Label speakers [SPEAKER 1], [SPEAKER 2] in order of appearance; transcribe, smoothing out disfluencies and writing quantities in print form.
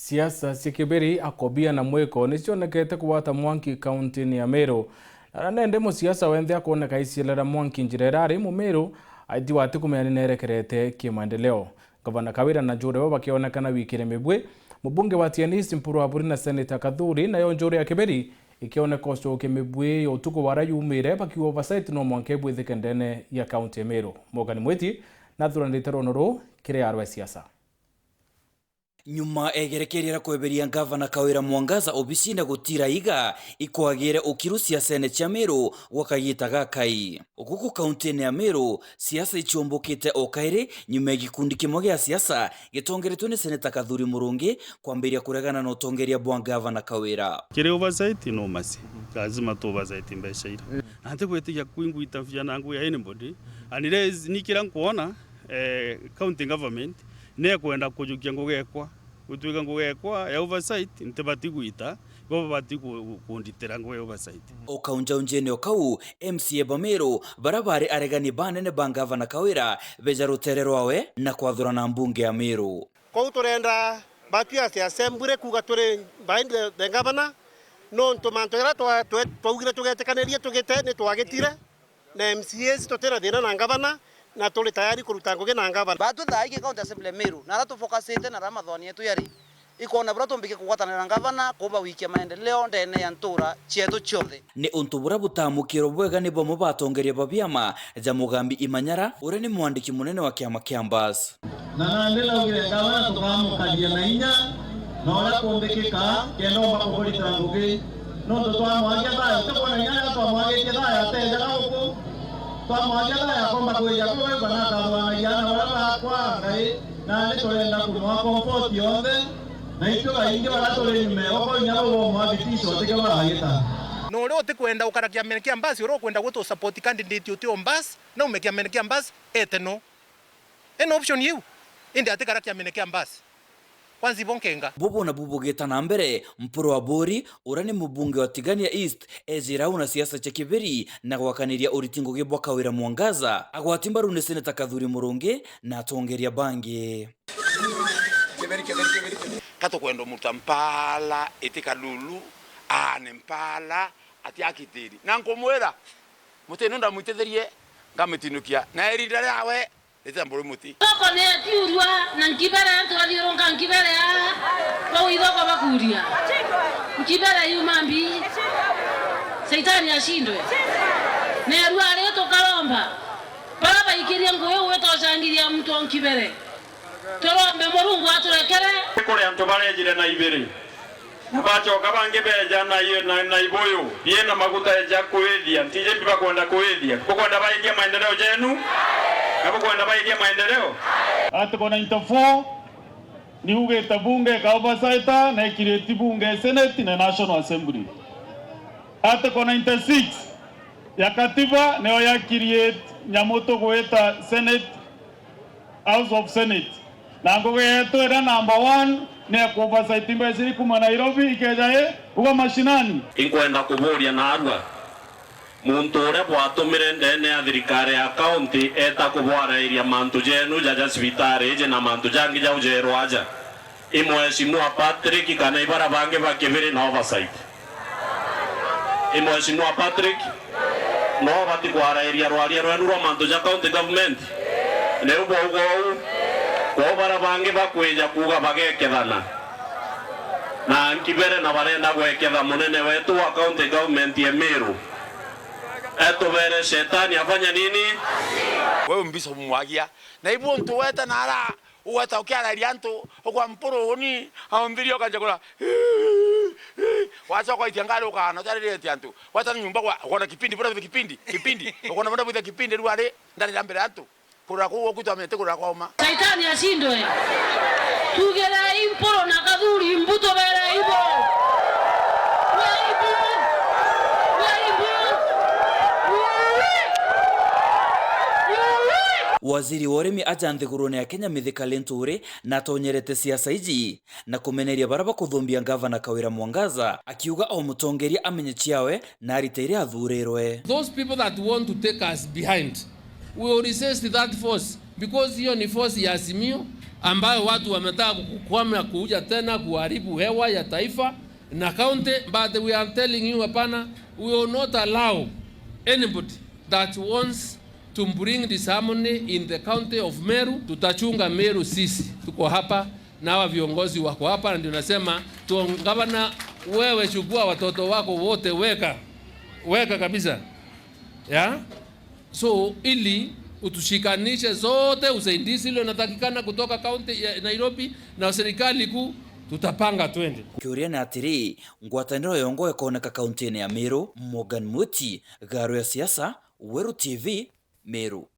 [SPEAKER 1] siasa cia KIBIRI AKOBIA na MWIKO nicionekete kuwata mwanki kaunti ya MERU. Na nende musiasa wenthe akoneka icielera mwanki njira irari mu MERU aiti wati kumeani nerekerete kimaendeleo. Gavana Kawira na Njore bo bakionekana wikire mibwe. Mubunge wa Tianisi Mpuru wa Buri na Senator Kathuri na yo Njore ya KIBIRI ikioneka ucoke mibwe yo tuko wara yumire baki oversight no mwanke bwithike ndene ya kaunti ya MERU. Mogani Mwiti na thuranite ronoro kire arwa siasa.
[SPEAKER 2] Nyuma egerekerera kweberia Gavana Kawira Mwangaza obisine gutira iga ikwagire ukiru siasa ene cia MERU wakayita gakai. Okuku kaunti ya MERU siasa ichombokete okaire nyuma egikundi kimwe gia siasa gitongeretwe ni Senator Kathuri Murungi kwambiria kuregana na utongeria bwa Gavana Kawira.
[SPEAKER 3] Kire oversight no masi lazima to oversight mbeshaira ante kwetiga kuinguita vyana ngo ya anybody anire nikira kuona county government ne kwenda kujukia ngogekwa utwiga ngogekwa ya oversight ntebati guita bo bati kunditera ngo ya oversight
[SPEAKER 2] okaunja unjene okau MCA Bamero barabare aregani banene Gavana Kawira beja ruterero awe na kwathurana mbunge ya MERU
[SPEAKER 4] ko turenda batia cia assembly kuga turi behind the governor no ntomanto era twaugira tugetekaniria tugite ni twagitire na MCAs totera thina na governor na tuli tayari kuruta ngugi na Gavana
[SPEAKER 5] batu thaiki county assembly MERU na ratu focusite na ramathoni yetu yari ikona bura tumbike kugwatana na Gavana kuba wiki maendeleo ndene ya ntura chietu chothe
[SPEAKER 2] ni untu bura butamukiro bwega ni bomo batongeria babiama ja Mugambi Imanyara ure ni mwandiki munene wa kiama Kiambas
[SPEAKER 6] na ndela ugire Gavana tukamukadia na inya na ora kumbikika kendo bakubulita ngugi no totwa mwagia bayo tukona nyanya twa mwagia bayo tenda huko kwa mwagia ya kwamba kuja kwa bana kawana yana wala kwa ngai na nitolenda kumwa comfort yonde na ito bainge wala tole nyume wako nyabo mwa bitisho teke ba hayeta
[SPEAKER 4] no leo tikwenda ukarakia menekea mbasi ro kwenda guto support candidate uti ombas na umekia menekea mbasi eteno eno option you indi atikarakia menekea mbasi kwanzi bonkenga
[SPEAKER 2] bobo na bubugeta na mbere Mpuru wa Buri urani mubunge wa Tigania East ezira una siasa cha KIBIRI na gwakaniria uritingo gebwa Kawira Mwangaza agwatimba rune Senator Kathuri Murungi na atongeria bangi
[SPEAKER 7] kato kwendo mutampala etikalulu ane mpala ati akitiri na nkomwera mutenunda muitetherie ngamitinukia na erida yawe etamboro muti
[SPEAKER 8] koko ne tiurwa na nkibara twathironga nkibara kwa idoko bakuria nkibara yumambi Saitani ashindwe ne ruare tokalomba baba ikiria ngoyo wetoshangiria mtu onkibere torombe Murungu aturekere
[SPEAKER 3] kore antu barejire na ibere bachoka bange beja na iboyo yena maguta ya kuedia tije biba kwenda kuedia kwenda baigia maendeleo jenu hapo kwenda baigia maendeleo
[SPEAKER 6] hata kona interfo ni uge tabunge ka oversight na kireti bunge senate na national assembly hata kona inter 6 ya katiba neo ya create nyamoto goeta senate house of senate na ngoge yetu era number 1 ne ko oversight mbese kuma Nairobi ikejaye uga mashinani
[SPEAKER 3] inkwenda kuburia na arwa muntu ure bwatumire ndene ya thirikari ya county eta kubwara iria mantu jenu jaja cibitari je na mantu jangi ja ujerwa aja imweshimua Patrick kana ibara bange ba KIBIRI na oversight imweshimua Patrick no bati kwara iria rwaria rwenu rwa mantu ja county government ne ubo ugo kwa bara bange bakweja kuga bagekethana na nkibere na barenda gweketha munene wetu wa county government ya MERU etubere shetani afanya nini
[SPEAKER 7] wewe mbiso mwagia na ibu ntu weta nara uweta ukiara rianto kwa Mpuru ni aombirio kanje kula wacha kwa itiangalo kana tarire tiantu wata nyumba kwa kipindi bora kipindi ukona bora kipindi ruare ndani la mbele antu kura kuo kutamete kura kwa uma
[SPEAKER 8] Saitani ashindwe tugera Mpuru na Kathuri mbuto bere ibo
[SPEAKER 2] Waziri wa urimi ajanthi gurune ya Kenya Mithika Linturi na tonyerete siasa iji na kumeneria baraba kuthumbia Gavana Kawira Mwangaza akiuga o mutongeria amenye ciawe na ariteire athurirwe.
[SPEAKER 9] Those people that want to take us behind, we will resist that force because hiyo ni force ya Azimio ambayo watu wametaka kukwama kuja tena kuharibu hewa ya taifa na county, but we are telling you hapana, we will not allow anybody that wants to bring disharmony in the county of Meru. Tutachunga Meru sisi, tuko hapa na hawa viongozi wako hapa, na ndio nasema gavana, wewe chukua watoto wako wote, weka kabisa ya so ili utushikanishe zote, usaidizi ile unatakikana kutoka kaunti ya Nairobi na serikali kuu, tutapanga twende.
[SPEAKER 2] Kiuria na atiri ngwataniro yongo ikoneka kaunti ya Meru. Morgan Muti, Gaaru Ya Ciaca, Weru TV, Meru.